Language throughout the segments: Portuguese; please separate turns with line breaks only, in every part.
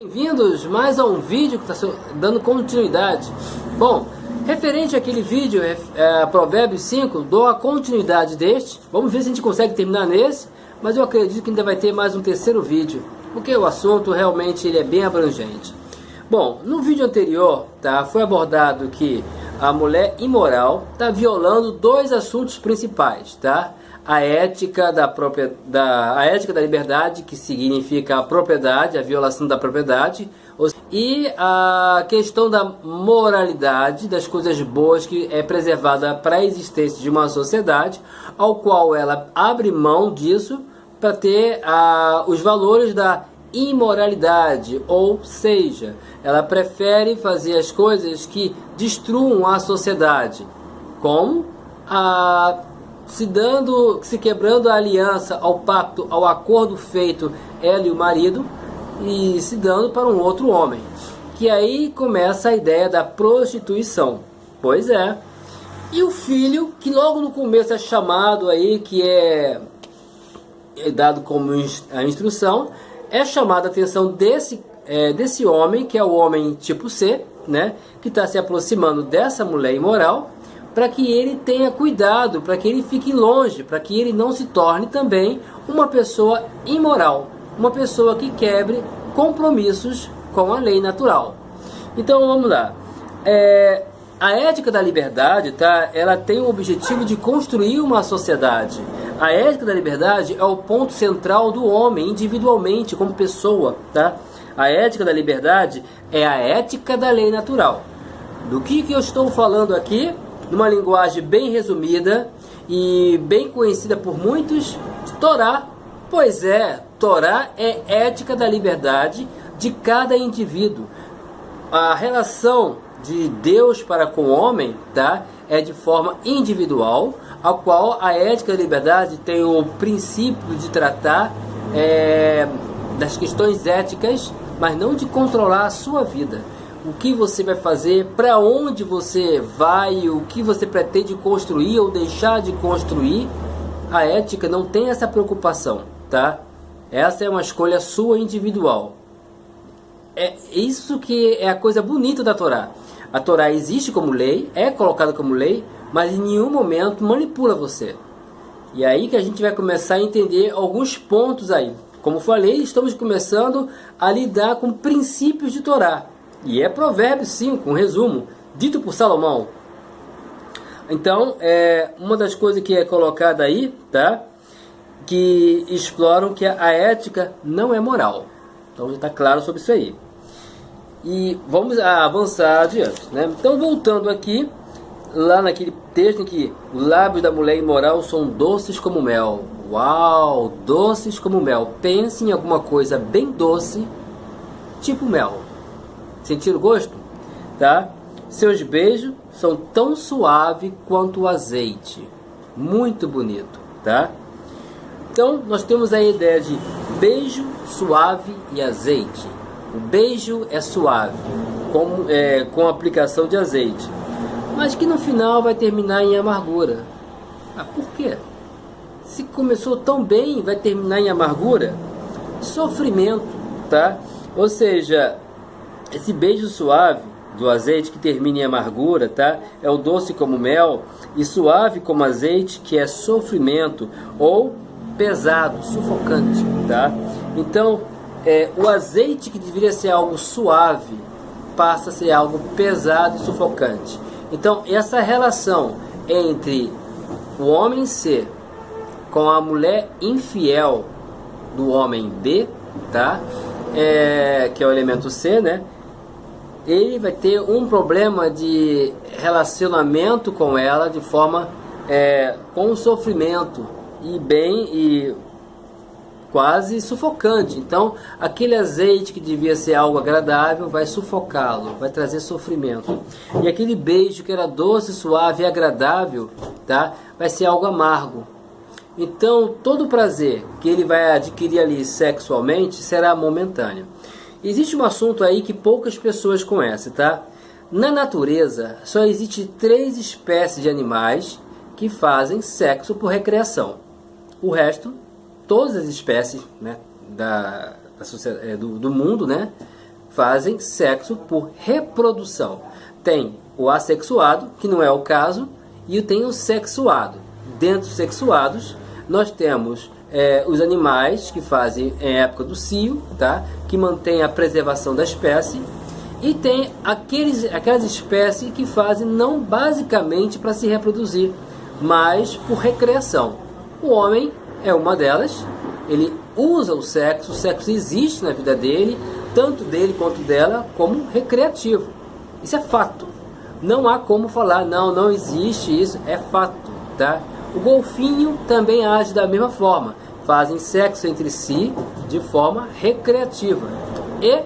Bem-vindos mais a um vídeo que está dando continuidade. Bom, referente àquele vídeo, Provérbios 5, dou a continuidade deste. Vamos ver se a gente consegue terminar nesse, mas eu acredito que ainda vai ter mais um terceiro vídeo, porque o assunto realmente ele é bem abrangente. Bom, no vídeo anterior, foi abordado que a mulher imoral está violando dois assuntos principais, a ética a ética da liberdade, que significa a propriedade, a violação da propriedade, e a questão da moralidade, das coisas boas que é preservada para a existência de uma sociedade, ao qual ela abre mão disso para ter os valores da imoralidade, ou seja, ela prefere fazer as coisas que destruam a sociedade, como se quebrando a aliança, ao pacto, ao acordo feito ela e o marido, e se dando para um outro homem, que aí começa a ideia da prostituição. Pois é. E o filho, que logo no começo é chamado aí, que é dado como a instrução, é chamada a atenção desse homem, que é o homem tipo C, que está se aproximando dessa mulher imoral, para que ele tenha cuidado, para que ele fique longe, para que ele não se torne também uma pessoa imoral, uma pessoa que quebre compromissos com a lei natural. Então vamos lá. A ética da liberdade, ela tem o objetivo de construir uma sociedade. A ética da liberdade é o ponto central do homem, individualmente, como pessoa. A ética da liberdade é a ética da lei natural. Do que eu estou falando aqui? Numa linguagem bem resumida e bem conhecida por muitos, Torá. Pois é, Torá é ética da liberdade de cada indivíduo. A relação de Deus para com o homem, é de forma individual, a qual a ética da liberdade tem o princípio de tratar das questões éticas, mas não de controlar a sua vida. O que você vai fazer, para onde você vai, o que você pretende construir ou deixar de construir, a ética não tem essa preocupação, Essa é uma escolha sua individual. É isso que é a coisa bonita da Torá. A Torá existe como lei, é colocada como lei, mas em nenhum momento manipula você. E aí que a gente vai começar a entender alguns pontos aí. Como falei, estamos começando a lidar com princípios de Torá. E é Provérbios 5, um resumo, dito por Salomão. Então, uma das coisas que é colocada aí, que exploram que a ética não é moral. Então já está claro sobre isso aí. E vamos avançar adiante. Então, voltando aqui, lá naquele texto em que os lábios da mulher imoral são doces como mel. Uau, doces como mel. Pense em alguma coisa bem doce, tipo mel. Sentir o gosto? Seus beijos são tão suaves quanto o azeite. Muito bonito, Então, nós temos a ideia de beijo, suave e azeite. O beijo é suave, com aplicação de azeite, mas que no final vai terminar em amargura. Por quê? Se começou tão bem, vai terminar em amargura? Sofrimento, Ou seja, esse beijo suave do azeite que termina em amargura, é o doce como mel, e suave como azeite, que é sofrimento, ou pesado, sufocante, Então, o azeite que deveria ser algo suave, passa a ser algo pesado e sufocante. Então, essa relação entre o homem C com a mulher infiel do homem B, que é o elemento C, ele vai ter um problema de relacionamento com ela de forma com sofrimento e quase sufocante. Então, aquele azeite que devia ser algo agradável vai sufocá-lo, vai trazer sofrimento. E aquele beijo que era doce, suave e agradável, vai ser algo amargo. Então, todo o prazer que ele vai adquirir ali sexualmente será momentâneo. Existe um assunto aí que poucas pessoas conhecem, Na natureza, só existe 3 espécies de animais que fazem sexo por recreação. O resto, todas as espécies do mundo, fazem sexo por reprodução. Tem o assexuado, que não é o caso, e tem o sexuado. Dentro dos sexuados, nós temos os animais que fazem em época do cio, tá? Que mantém a preservação da espécie, e tem aquelas espécies que fazem não basicamente para se reproduzir, mas por recreação. O homem é uma delas, ele usa o sexo existe na vida dele, tanto dele quanto dela, como recreativo. Isso é fato. Não há como falar, não existe isso, é fato, tá? O golfinho também age da mesma forma, fazem sexo entre si de forma recreativa. E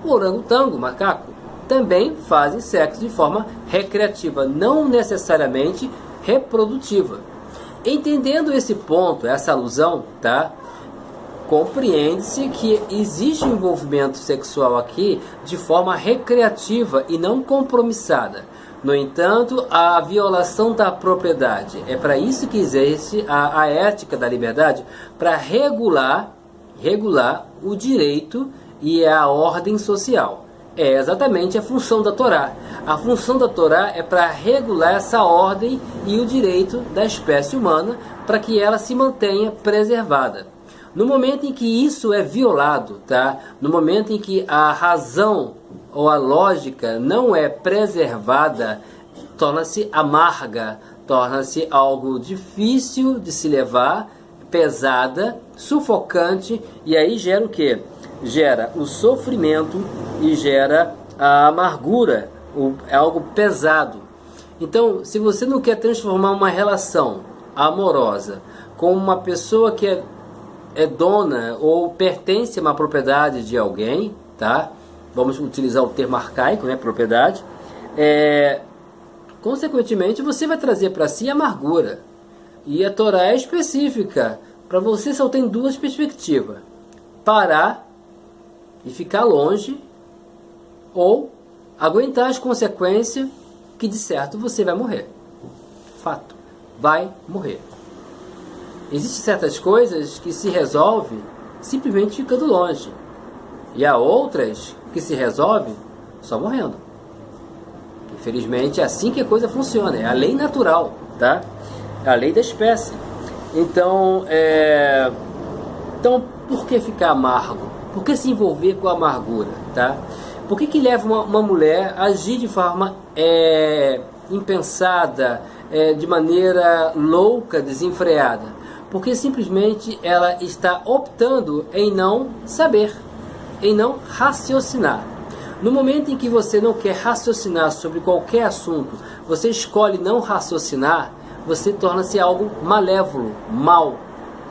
o orangotango, macaco, também fazem sexo de forma recreativa, não necessariamente reprodutiva. Entendendo esse ponto, essa alusão, tá? Compreende-se que existe um envolvimento sexual aqui de forma recreativa e não compromissada. No entanto, a violação da propriedade é para isso que existe a ética da liberdade, para regular o direito e a ordem social. É exatamente a função da Torá. A função da Torá é para regular essa ordem e o direito da espécie humana para que ela se mantenha preservada. No momento em que isso é violado, tá? No momento em que a razão ou a lógica não é preservada, torna-se amarga, torna-se algo difícil de se levar, pesada, sufocante, e aí gera o quê? Gera o sofrimento e gera a amargura, é algo pesado. Então, se você não quer transformar uma relação amorosa com uma pessoa que é dona ou pertence a uma propriedade de alguém, tá? Vamos utilizar o termo arcaico, né? Propriedade. Consequentemente, você vai trazer para si amargura. E a Torá é específica. Para você só tem duas perspectivas: parar e ficar longe, ou aguentar as consequências que de certo você vai morrer. Fato. Vai morrer. Existem certas coisas que se resolvem simplesmente ficando longe. E há outras que se resolvem só morrendo. Infelizmente é assim que a coisa funciona. É a lei natural, tá? É a lei da espécie. Então, por que ficar amargo? Por que se envolver com a amargura, tá? Por que leva uma mulher a agir de forma impensada, de maneira louca, desenfreada? Porque simplesmente ela está optando em não saber, em não raciocinar. No momento em que você não quer raciocinar sobre qualquer assunto, você escolhe não raciocinar, você torna-se algo malévolo, mal,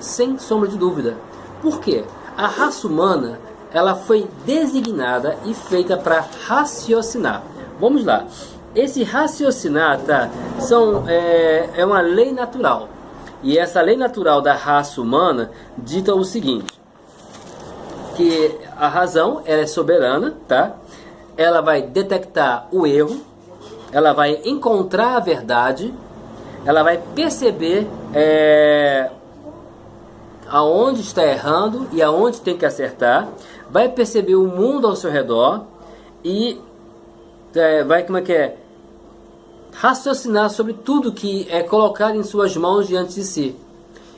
sem sombra de dúvida. Por quê? A raça humana, ela foi designada e feita para raciocinar. Vamos lá. Esse raciocinar, tá? É uma lei natural. E essa lei natural da raça humana dita o seguinte: que a razão, ela é soberana, tá? Ela vai detectar o erro, ela vai encontrar a verdade, ela vai perceber aonde está errando e aonde tem que acertar, vai perceber o mundo ao seu redor e vai, raciocinar sobre tudo que é colocado em suas mãos diante de si.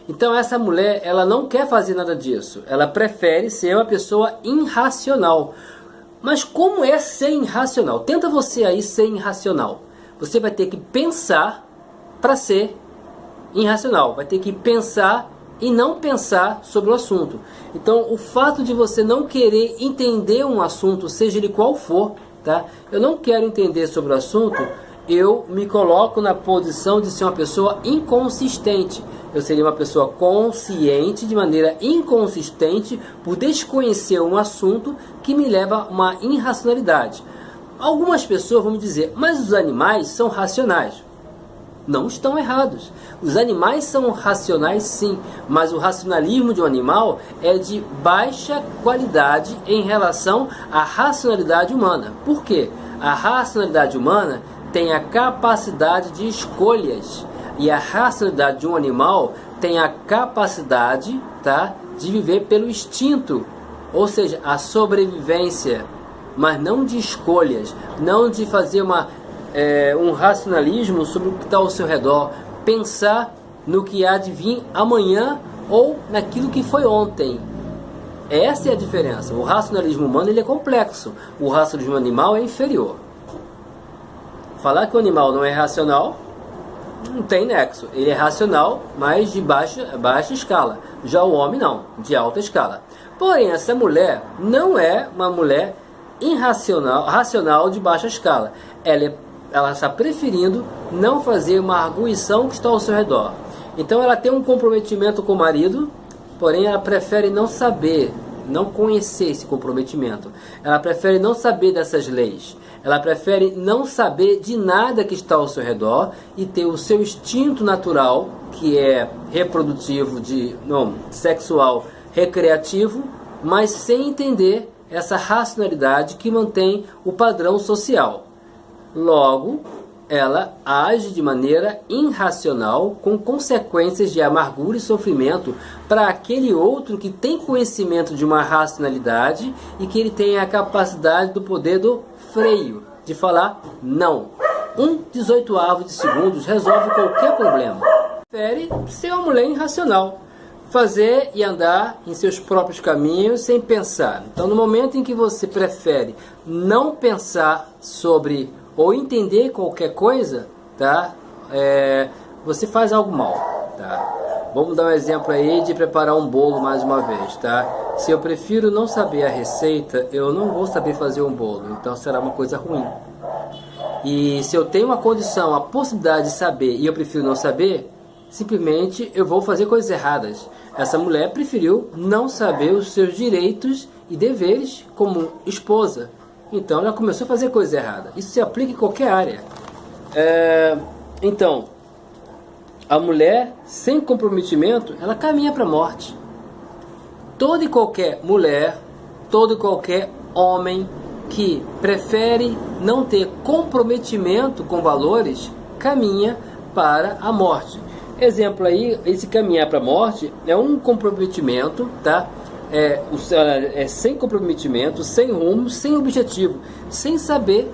Então essa mulher, ela não quer fazer nada disso. Ela prefere ser uma pessoa irracional. Mas como é ser irracional? Tenta você aí ser irracional. Você vai ter que pensar para ser irracional. Vai ter que pensar e não pensar sobre o assunto. Então o fato de você não querer entender um assunto, seja ele qual for, tá? Eu não quero entender sobre o assunto, eu me coloco na posição de ser uma pessoa inconsistente. Eu seria uma pessoa consciente de maneira inconsistente por desconhecer um assunto que me leva a uma irracionalidade. Algumas pessoas vão me dizer, mas os animais são racionais. Não estão errados. Os animais são racionais sim, mas o racionalismo de um animal é de baixa qualidade em relação à racionalidade humana. Por quê? A racionalidade humana tem a capacidade de escolhas, e a racionalidade de um animal tem a capacidade, tá, de viver pelo instinto, ou seja, a sobrevivência. mas não de escolhas, não de fazer um racionalismo sobre o que está ao seu redor, pensar no que há de vir amanhã ou naquilo que foi ontem. Essa é a diferença. O racionalismo humano ele é complexo, o racionalismo animal é inferior. Falar que o animal não é racional não tem nexo. Ele é racional, mas de baixa escala. Já o homem não, de alta escala. Porém, essa mulher não é uma mulher racional de baixa escala. Ela está preferindo não fazer uma arguição que está ao seu redor. Então ela tem um comprometimento com o marido, porém ela prefere não saber, não conhecer esse comprometimento. Ela prefere não saber dessas leis. Ela prefere não saber de nada que está ao seu redor e ter o seu instinto natural, que é reprodutivo, sexual, recreativo, mas sem entender essa racionalidade que mantém o padrão social. Logo, ela age de maneira irracional, com consequências de amargura e sofrimento para aquele outro que tem conhecimento de uma racionalidade e que ele tem a capacidade do poder do freio, de falar não. 1/18 de segundos resolve qualquer problema. Prefere ser uma mulher irracional, fazer e andar em seus próprios caminhos sem pensar. Então, no momento em que você prefere não pensar sobre ou entender qualquer coisa, tá? Você faz algo mal, tá? Vamos dar um exemplo aí de preparar um bolo mais uma vez, tá? Se eu prefiro não saber a receita, eu não vou saber fazer um bolo, então será uma coisa ruim. E se eu tenho a condição, a possibilidade de saber e eu prefiro não saber, simplesmente eu vou fazer coisas erradas. Essa mulher preferiu não saber os seus direitos e deveres como esposa. Então ela começou a fazer coisa errada. Isso se aplica em qualquer área. Então, a mulher sem comprometimento, ela caminha para a morte. Toda e qualquer mulher, todo e qualquer homem que prefere não ter comprometimento com valores, caminha para a morte. Exemplo aí, esse caminhar para a morte é um comprometimento, tá? Sem comprometimento, sem rumo, sem objetivo, sem saber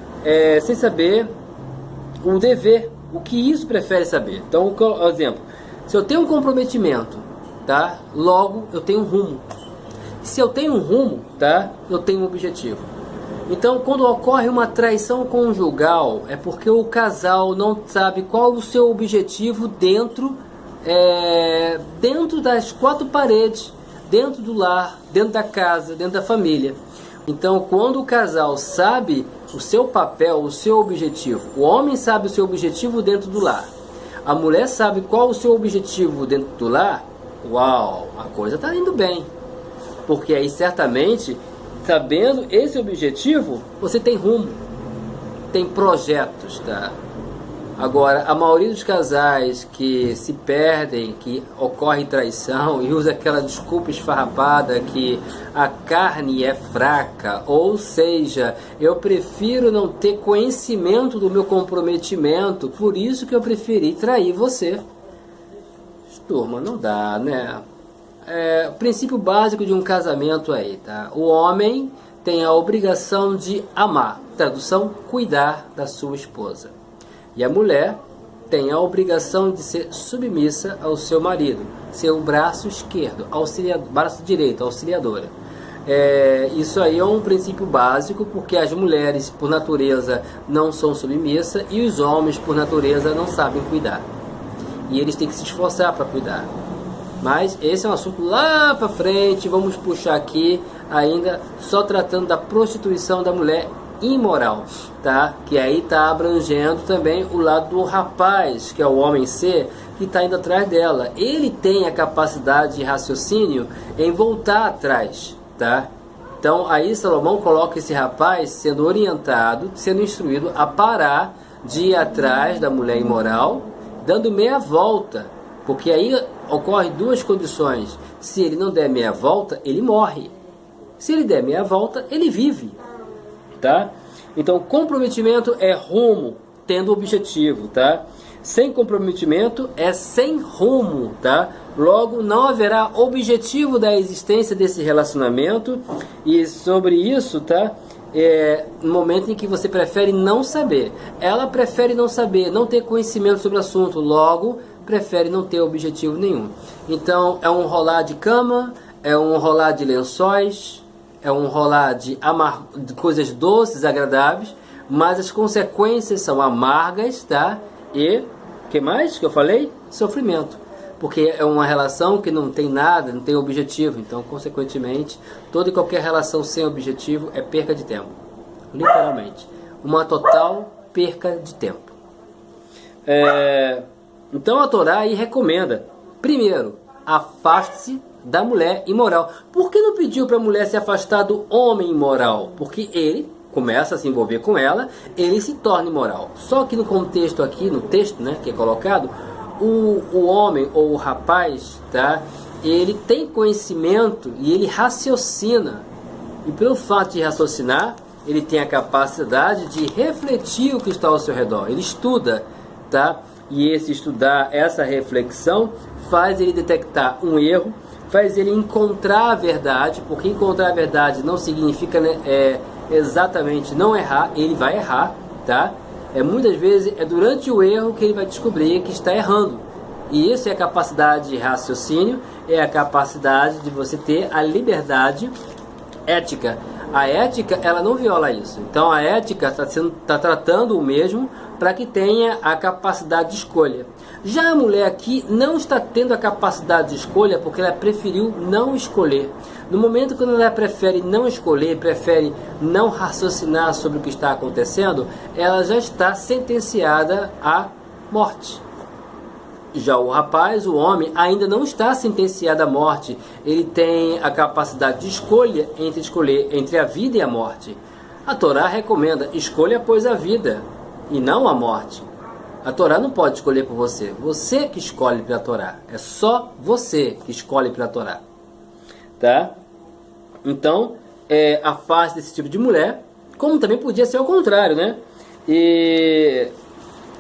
o dever, o que isso prefere saber. Então, exemplo, se eu tenho um comprometimento, tá? Logo eu tenho um rumo. Se eu tenho um rumo, tá? Eu tenho um objetivo. Então, quando ocorre uma traição conjugal, é porque o casal não sabe qual o seu objetivo dentro das quatro paredes, dentro do lar, dentro da casa, dentro da família. Então, quando o casal sabe o seu papel, o seu objetivo, o homem sabe o seu objetivo dentro do lar, a mulher sabe qual o seu objetivo dentro do lar, uau, a coisa está indo bem. Porque aí, certamente, sabendo esse objetivo, você tem rumo, tem projetos, tá? Agora, a maioria dos casais que se perdem, que ocorre traição e usa aquela desculpa esfarrapada que a carne é fraca, ou seja, eu prefiro não ter conhecimento do meu comprometimento, por isso que eu preferi trair você. Turma, não dá, né? O princípio básico de um casamento aí, tá? O homem tem a obrigação de amar, tradução, cuidar da sua esposa. E a mulher tem a obrigação de ser submissa ao seu marido, ser o braço esquerdo, braço direito, auxiliadora. Isso aí é um princípio básico, porque as mulheres, por natureza, não são submissas e os homens, por natureza, não sabem cuidar. E eles têm que se esforçar para cuidar. Mas esse é um assunto lá para frente, vamos puxar aqui ainda só tratando da prostituição da mulher imoral, tá? Que aí está abrangendo também o lado do rapaz, que é o homem ser, que está indo atrás dela. Ele tem a capacidade de raciocínio em voltar atrás, tá? Então aí Salomão coloca esse rapaz sendo orientado, sendo instruído a parar de ir atrás da mulher imoral, dando meia volta, porque aí ocorre duas condições. Se ele não der meia volta, ele morre. Se ele der meia volta, ele vive. Tá? Então, comprometimento é rumo, tendo objetivo, tá? Sem comprometimento é sem rumo, tá? Logo, não haverá objetivo da existência desse relacionamento. E sobre isso, tá? no momento em que você prefere não saber. Ela prefere não saber, não ter conhecimento sobre o assunto, logo prefere não ter objetivo nenhum. Então é um rolar de cama, é um rolar de lençóis, é um rolar de coisas doces, agradáveis, mas as consequências são amargas, tá? E, o que mais que eu falei? Sofrimento. Porque é uma relação que não tem nada, não tem objetivo. Então, consequentemente, toda e qualquer relação sem objetivo é perca de tempo. Literalmente. Uma total perca de tempo. Então, a Torá aí recomenda, primeiro, afaste-se da mulher imoral. Por que não pediu para a mulher se afastar do homem imoral? Porque ele começa a se envolver com ela, ele se torna imoral. Só que no contexto aqui, no texto, né, que é colocado, o homem ou o rapaz, tá, ele tem conhecimento e ele raciocina. E pelo fato de raciocinar, ele tem a capacidade de refletir o que está ao seu redor. Ele estuda, tá? E esse estudar, essa reflexão, faz ele detectar um erro, faz ele encontrar a verdade, porque encontrar a verdade não significa, né, exatamente não errar, ele vai errar, tá? Muitas vezes é durante o erro que ele vai descobrir que está errando. E isso é a capacidade de raciocínio, é a capacidade de você ter a liberdade ética. A ética, ela não viola isso. Então a ética está tratando o mesmo para que tenha a capacidade de escolha. Já a mulher aqui não está tendo a capacidade de escolha porque ela preferiu não escolher. No momento quando ela prefere não escolher, prefere não raciocinar sobre o que está acontecendo, ela já está sentenciada à morte. Já o rapaz, o homem, ainda não está sentenciado à morte. Ele tem a capacidade de escolher entre a vida e a morte. A Torá recomenda, escolha pois a vida e não a morte. A Torá não pode escolher por você. Você que escolhe pela Torá. É só você que escolhe pela Torá. Tá? Então, afaste desse tipo de mulher, como também podia ser ao contrário, né? E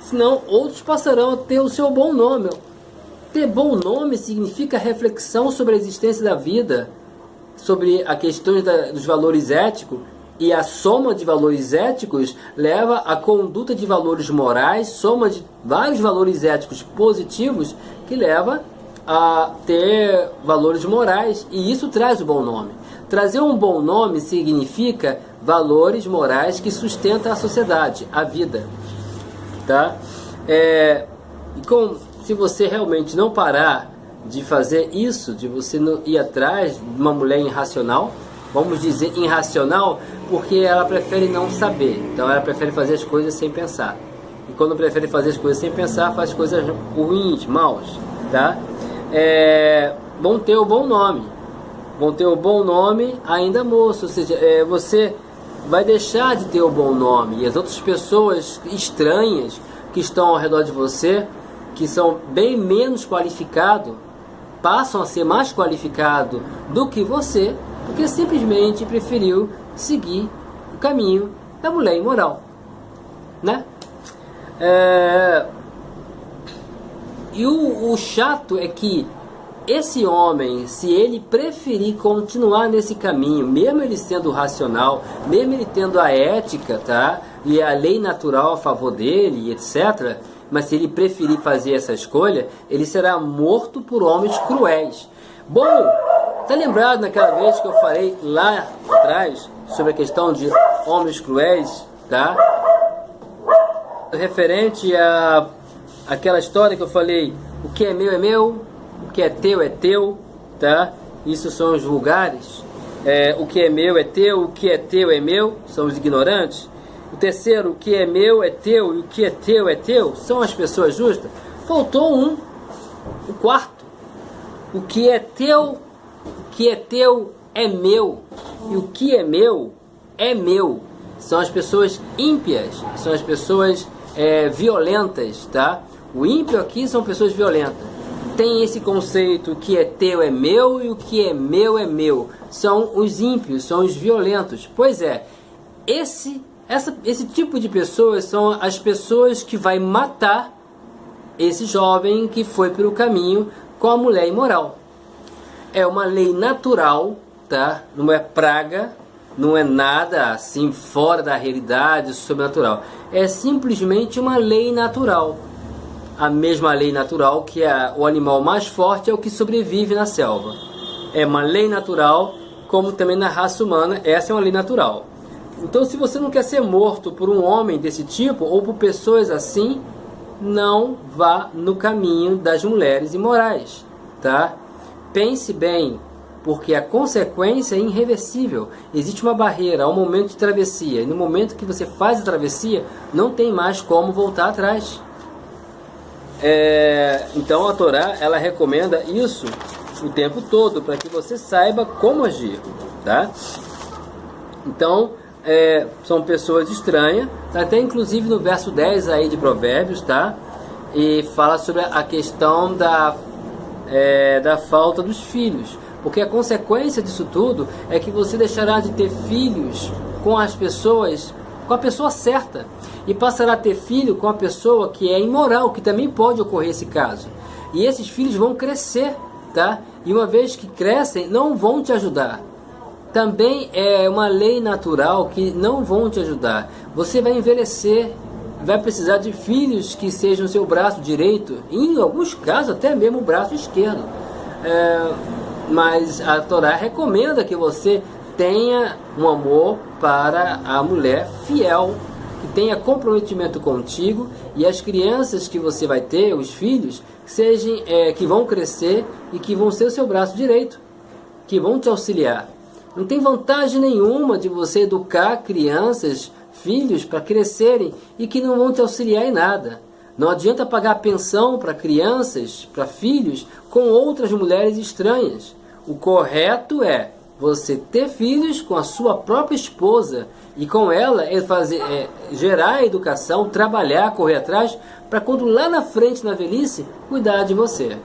senão outros passarão a ter o seu bom nome. Ter bom nome significa reflexão sobre a existência da vida, sobre a questão dos valores éticos, e a soma de valores éticos leva a conduta de valores morais, soma de vários valores éticos positivos que leva a ter valores morais, e isso traz o bom nome. Trazer um bom nome significa valores morais que sustentam a sociedade, a vida, tá? Se você realmente não parar de fazer isso, de você não ir atrás de uma mulher irracional, vamos dizer irracional, porque ela prefere não saber, então ela prefere fazer as coisas sem pensar. E quando prefere fazer as coisas sem pensar, faz coisas ruins, maus, tá? Vão ter o bom nome. Vão ter o bom nome ainda moço, ou seja, você vai deixar de ter o bom nome. E as outras pessoas estranhas que estão ao redor de você, que são bem menos qualificados, passam a ser mais qualificados do que você, porque simplesmente preferiu seguir o caminho da mulher imoral, né? E o chato é que esse homem, se ele preferir continuar nesse caminho, mesmo ele sendo racional, mesmo ele tendo a ética, tá? E a lei natural a favor dele, etc., mas se ele preferir fazer essa escolha, ele será morto por homens cruéis. Bom, tá lembrado naquela vez que eu falei lá atrás sobre a questão de homens cruéis, tá? Referente a aquela história que eu falei, o que é meu, o que é teu, tá? Isso são os vulgares. O que é meu é teu é meu, são os ignorantes. O terceiro, o que é meu é teu e o que é teu, são as pessoas justas. Faltou o quarto. O que é teu é meu, e o que é meu. São as pessoas ímpias, são as pessoas violentas, tá? O ímpio aqui são pessoas violentas. Tem esse conceito, o que é teu é meu e o que é meu. São os ímpios, são os violentos. Pois é, esse tipo de pessoas são as pessoas que vai matar esse jovem que foi pelo caminho com a mulher imoral. É uma lei natural, tá? Não é praga, não é nada assim fora da realidade sobrenatural. É simplesmente uma lei natural. A mesma lei natural que o animal mais forte é o que sobrevive na selva. É uma lei natural, como também na raça humana, essa é uma lei natural. Então, se você não quer ser morto por um homem desse tipo, ou por pessoas assim, não vá no caminho das mulheres imorais, tá? Pense bem, porque a consequência é irreversível. Existe uma barreira, há um momento de travessia, e no momento que você faz a travessia, não tem mais como voltar atrás. Então a Torá, ela recomenda isso o tempo todo, para que você saiba como agir, tá? Então, são pessoas estranhas, até inclusive no verso 10 aí de Provérbios, tá? E fala sobre a questão da falta dos filhos, porque a consequência disso tudo é que você deixará de ter filhos com as pessoas, com a pessoa certa, e passará a ter filho com a pessoa que é imoral, que também pode ocorrer esse caso. E esses filhos vão crescer, tá? E uma vez que crescem, não vão te ajudar. Também é uma lei natural que não vão te ajudar. Você vai envelhecer, vai precisar de filhos que sejam seu braço direito, e em alguns casos até mesmo o braço esquerdo. Mas a Torá recomenda que você tenha um amor para a mulher fiel, que tenha comprometimento contigo, e as crianças que você vai ter, os filhos, sejam que vão crescer e que vão ser o seu braço direito, que vão te auxiliar. Não tem vantagem nenhuma de você educar crianças, filhos, para crescerem e que não vão te auxiliar em nada. Não adianta pagar pensão para crianças, para filhos, com outras mulheres estranhas. O correto é você ter filhos com a sua própria esposa e com ela gerar a educação, trabalhar, correr atrás, para quando lá na frente, na velhice, cuidar de você.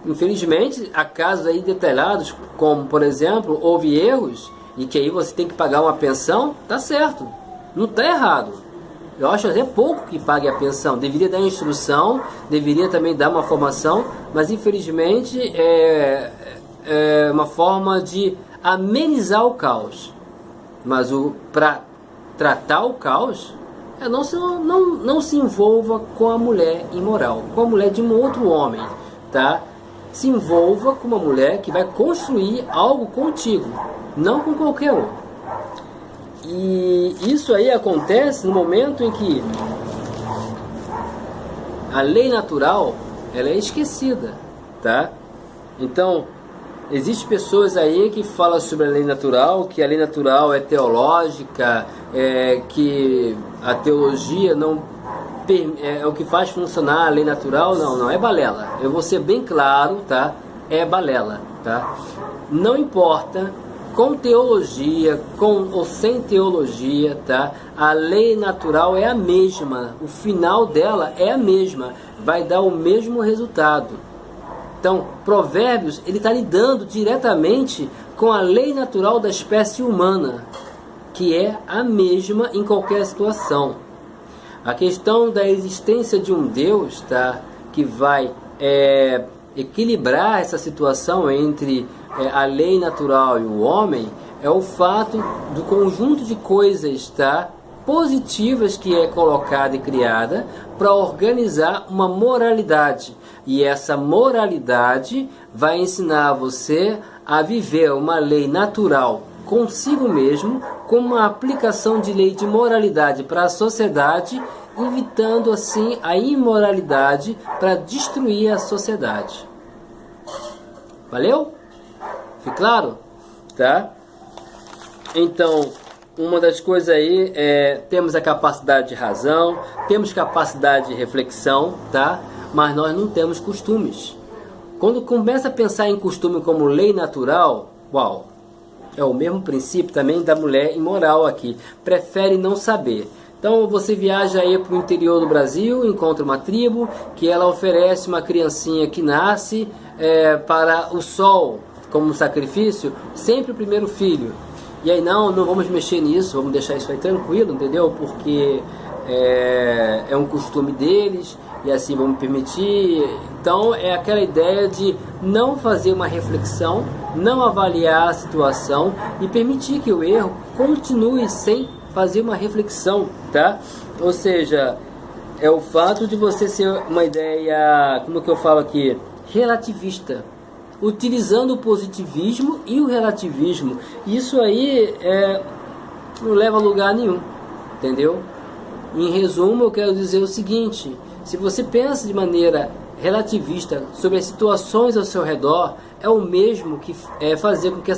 Infelizmente, há casos aí detalhados, como por exemplo, houve erros e que aí você tem que pagar uma pensão, tá certo, não tá errado. Eu acho até pouco que pague a pensão, deveria dar instrução, deveria também dar uma formação, mas infelizmente é uma forma de amenizar o caos. Mas para tratar o caos, não se envolva com a mulher imoral, com a mulher de um outro homem, tá? Se envolva com uma mulher que vai construir algo contigo, não com qualquer um. E isso aí acontece no momento em que a lei natural ela é esquecida, tá? Então, existem pessoas aí que falam sobre a lei natural, que a lei natural é teológica, que a teologia não é o que faz funcionar a lei natural. Não, é balela. Eu vou ser bem claro, tá? É balela, tá? Não importa com teologia, com ou sem teologia, tá? A lei natural é a mesma, o final dela é a mesma, vai dar o mesmo resultado. Então, Provérbios, ele está lidando diretamente com a lei natural da espécie humana, que é a mesma em qualquer situação. A questão da existência de um Deus, tá, que vai equilibrar essa situação entre a lei natural e o homem, é o fato do conjunto de coisas, tá, positivas que é colocada e criada para organizar uma moralidade. E essa moralidade vai ensinar você a viver uma lei natural consigo mesmo, com uma aplicação de lei de moralidade para a sociedade, evitando assim a imoralidade para destruir a sociedade. Valeu? Ficou claro? Tá? Então, uma das coisas aí temos a capacidade de razão, temos capacidade de reflexão, tá? Mas nós não temos costumes. Quando começa a pensar em costume como lei natural, uau! É o mesmo princípio também da mulher imoral aqui. Prefere não saber. Então você viaja aí para o interior do Brasil, encontra uma tribo que ela oferece uma criancinha que nasce para o sol como sacrifício, sempre o primeiro filho. E aí não vamos mexer nisso, vamos deixar isso aí tranquilo, entendeu? Porque é um costume deles e assim vamos permitir. Então é aquela ideia de não fazer uma reflexão, não avaliar a situação e permitir que o erro continue sem fazer uma reflexão, tá? Ou seja, é o fato de você ser uma ideia, como que eu falo aqui, relativista, utilizando o positivismo e o relativismo. Isso aí não leva a lugar nenhum, entendeu? Em resumo, eu quero dizer o seguinte: se você pensa de maneira relativista sobre as situações ao seu redor, é o mesmo que fazer com que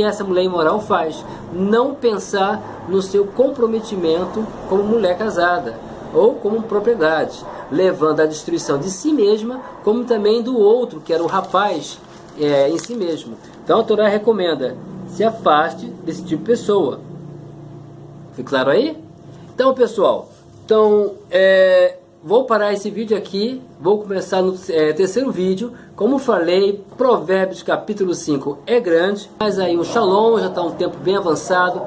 essa mulher imoral faz, não pensar no seu comprometimento como mulher casada ou como propriedade, levando à destruição de si mesma, como também do outro, que era o rapaz em si mesmo. Então a Torá recomenda: se afaste desse tipo de pessoa. Foi claro aí? Então, pessoal, vou parar esse vídeo aqui, vou começar no terceiro vídeo. Como falei, Provérbios capítulo 5 é grande, mas aí o Shalom já está um tempo bem avançado.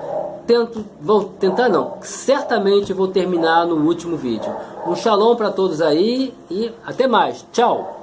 Certamente vou terminar no último vídeo. Um Shalom para todos aí e até mais. Tchau!